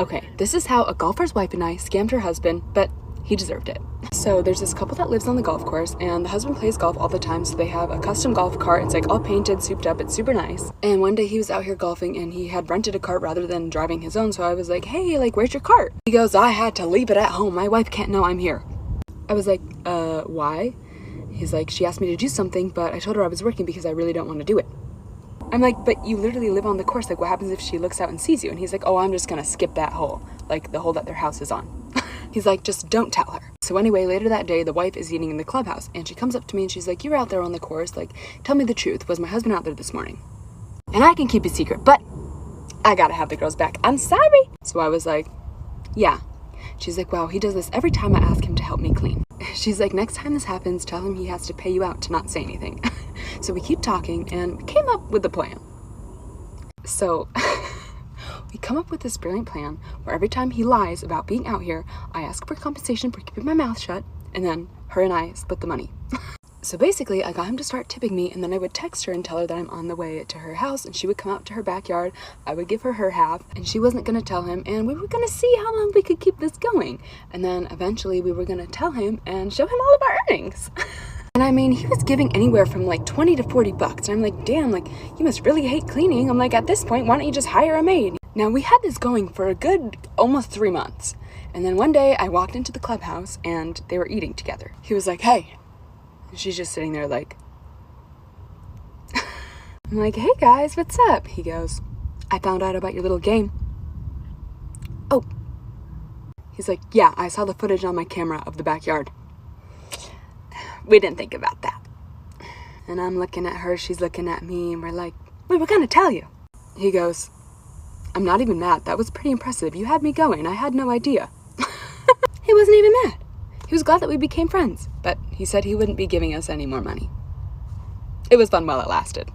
Okay, this is how a golfer's wife and I scammed her husband, but he deserved it. So there's this couple that lives on the golf course, and the husband plays golf all the time, so they have a custom golf cart. It's like all painted, souped up, it's super nice. And one day he was out here golfing and he had rented a cart rather than driving his own, so I was like, hey, like, where's your cart? He goes, I had to leave it at home. My wife can't know I'm here. I was like, why? He's like, she asked me to do something, but I told her I was working because I really don't want to do it. I'm like, but you literally live on the course. Like, what happens if she looks out and sees you? And he's like, oh, I'm just gonna skip that hole, like the hole that their house is on. He's like, just don't tell her. So anyway, later that day, the wife is eating in the clubhouse, and she comes up to me and she's like, you were out there on the course. Like, tell me the truth. Was my husband out there this morning? And I can keep a secret, but I gotta have the girls back. I'm sorry. So I was like, yeah. She's like, wow, he does this every time I ask him to help me clean. She's like, next time this happens, tell him he has to pay you out to not say anything. So we keep talking and we came up with a plan. So we come up with this brilliant plan where every time he lies about being out here, I ask for compensation for keeping my mouth shut, and then her and I split the money. So basically, I got him to start tipping me, and then I would text her and tell her that I'm on the way to her house, and she would come out to her backyard. I would give her her half, and she wasn't going to tell him, and we were going to see how long we could keep this going. And then eventually we were going to tell him and show him all of our earnings. And I mean, he was giving anywhere from like 20 to 40 bucks. And I'm like, damn, like, you must really hate cleaning. I'm like, at this point, why don't you just hire a maid? Now, we had this going for a good almost 3 months. And then one day I walked into the clubhouse and they were eating together. He was like, hey. And she's just sitting there like, I'm like, hey guys, what's up? He goes, I found out about your little game. Oh. He's like, yeah, I saw the footage on my camera of the backyard. We didn't think about that. And I'm looking at her, she's looking at me, and we're like, we were gonna tell you. He goes, I'm not even mad. That was pretty impressive. You had me going. I had no idea. He wasn't even mad. He was glad that we became friends, but he said he wouldn't be giving us any more money. It was fun while it lasted.